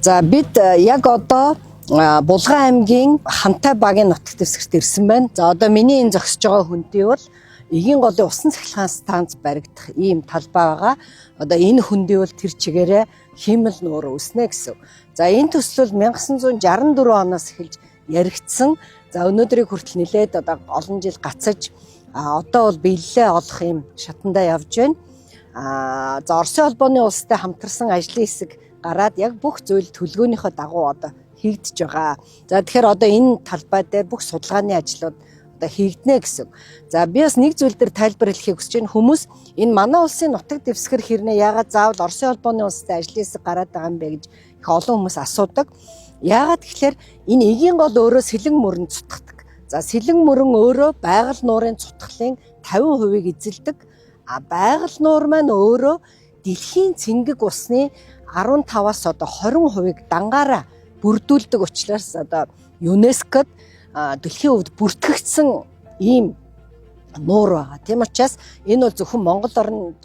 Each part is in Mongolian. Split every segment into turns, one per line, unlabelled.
За бид яг одоо Булган аймгийн Хантай багийн нутагт дэвсгэрт ирсэн байна. За одоо миний энэ зогсож байгаа хүндий бол Эгийн голын усан цахилгаан станц баригдах ийм талбай байгаа. Одоо энэ хүндий бол тэр чигээрээ хиймэл нуур үснэ гэсэн. За энэ төсөл 1964 оноос эхэлж яригдсан. За өнөөдрийг хүртэл нэлээд одоо олон жил гацаж одоо бол биелэлээ олох юм шатандаа явж байна. За Оросын холбооны улстай хамтарсан ажлын хэсэг гараад яг бүх зүйл төлөвлөгөөнийхөө дагуу одоо хийгдэж байгаа. За тэгэхээр одоо энэ талбай дээр бүх судалгааны ажлууд одоо хийгднэ гэсэн. За би бас нэг зүйл дээр тайлбар хэлхийг хүсэж байна. Хүмүүс энэ манай улсын нутаг дэвсгэр хэрнээ яагаад заавал Оросын холбооны улстай ажлын хэсэг гараад байгаа юм бэ гэж их олон хүмүүс асуудаг. Яагаад тэгэхээр энэ Эгийн гол өөрөө сэлэн мөрөнд цутгадаг. За сэлэн мөрөн өөрөө байгаль нуурын цутгалын 50%-ийг эзэлдэг. Байгаль нуур маань өөрөө дэлхийн цэнгэг усны 15-аас одоо 20%-ийг дангаараа бүрдүүлдэг учраас одоо ЮНЕСКОд дэлхийн хувьд бүртгэгдсэн ийм нуур байгаа. Тийм учраас энэ бол зөвхөн Монгол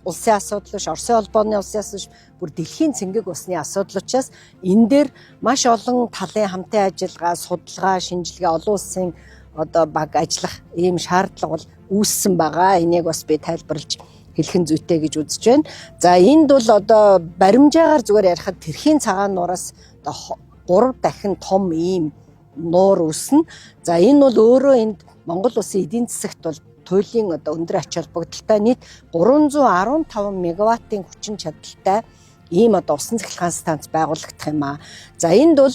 улсын асуудал биш, Оросын холбооны улсын асуудал биш, бүр дэлхийн цэнгэг усны асуудал учраас энэ дээр маш олон талын хамтын ажиллагаа, судалгаа, шинжилгээ, олон улсын одоо баг ажиллах ийм шаардлага бол үүссэн байгаа. Энийг бас би тайлбарлаж хэлхэн зүйтэй гэж үзэж байна. За энд бол одоо баримжаагаар зүгээр ярихад тэрхийн цагаан нуураас одоо 3 дахин том ийм нуур үүснэ. За энэ бол өөрөө энд Монгол улсын эдийн засагт бол туйлын одоо өндөр ач холбогдолтой нийт 315 мегаваттын хүчин чадалтай ийм одоо усан цахилгаан станц байгуулагдах юм аа. За энд бол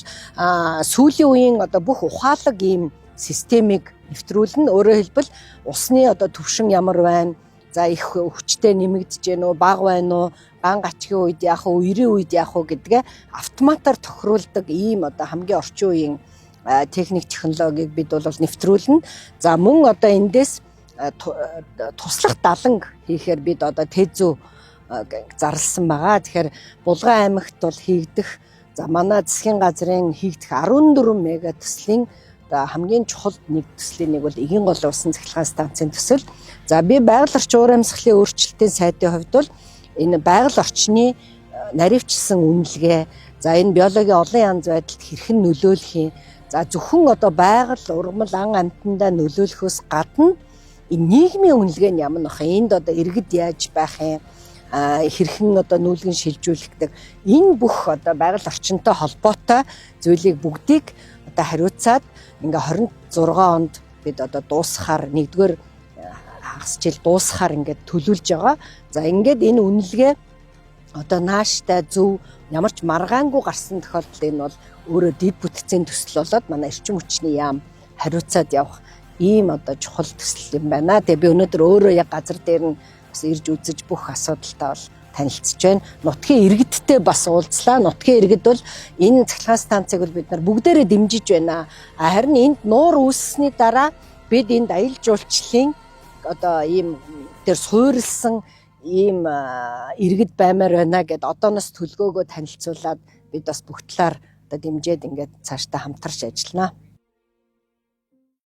сүүлийн үеийн одоо бүх ухаалаг ийм системийг нэвтрүүлнэ. Өөрөөр хэлбэл усны одоо түвшин ямар байна? За их хүчтэй нэмэгдэж гэнэ үү, бага байна уу, ганг ачгийн үед яах вэ, үерийн үед яах вэ гэдгээ автоматар тохируулдаг ийм одоо хамгийн орчин үеийн техник технологиг бид бол нэвтрүүлнэ. За мөн одоо эндээс туслах даланг хийхээр бид одоо ТЭЗ зарласан байгаа. Тэгэхээр Булган аймагт бол хийгдэх за манай засгийн газрын хийгдэх 14 мега төслийн хамгийн чухал нэг төслийн нэг бол Эгийн голын усан цахилгаан станцын төсөл. За би байгаль орчин уур амьсгалын өөрчлөлтийн сайтын хувьд бол энэ байгаль орчны наривчсан үнэлгээ, за энэ биологийн олон янз байдалд хэрхэн нөлөөлөх юм. За зөвхөн одоо байгаль ургамал ан амьтандаа нөлөөлөхөөс гадна энэ нийгмийн үнэлгээ нь ямар нөх энд одоо иргэд яаж байх юм, хэрхэн одоо нүүлгэн шилжүүлэгдэг энэ бүх одоо байгаль орчинтой холбоотой зүйлийг бүгдийг одоо хариуцаад ингээ 26 онд бид одоо дуусахаар нэгдүгээр хагас жил дуусахаар ингээд төлөвлөж байгаа. За ингээд энэ үнэлгээ одоо нааштай зөв ямар ч маргаангүй гарсан тохиолдолд энэ бол өөрөө дэд бүтцийн төсөл болоод манай эрчим хүчний яам хариуцаад явах ийм одоо чухал төсөл юм байна. Тэгээ би өнөөдөр өөрөө яг газар дээр нь бас ирж үзэж бүх асуудалтай бол танилцж байна. Нутгийн иргэдтэй бас уулзлаа. Нутгийн иргэд бол энэ цахилгаан станцыг бол бид нар бүгдээрээ дэмжиж байна. Харин энд нуур үүссэний дараа бид энд аялал жуулчлалын одоо ийм тэр суурилсан ийм иргэд баймаар байна гэд одооноос төлгөөгөө танилцуулаад бид бас бүх талаар одоо дэмжиж ингээд цаашдаа хамтарч ажиллана.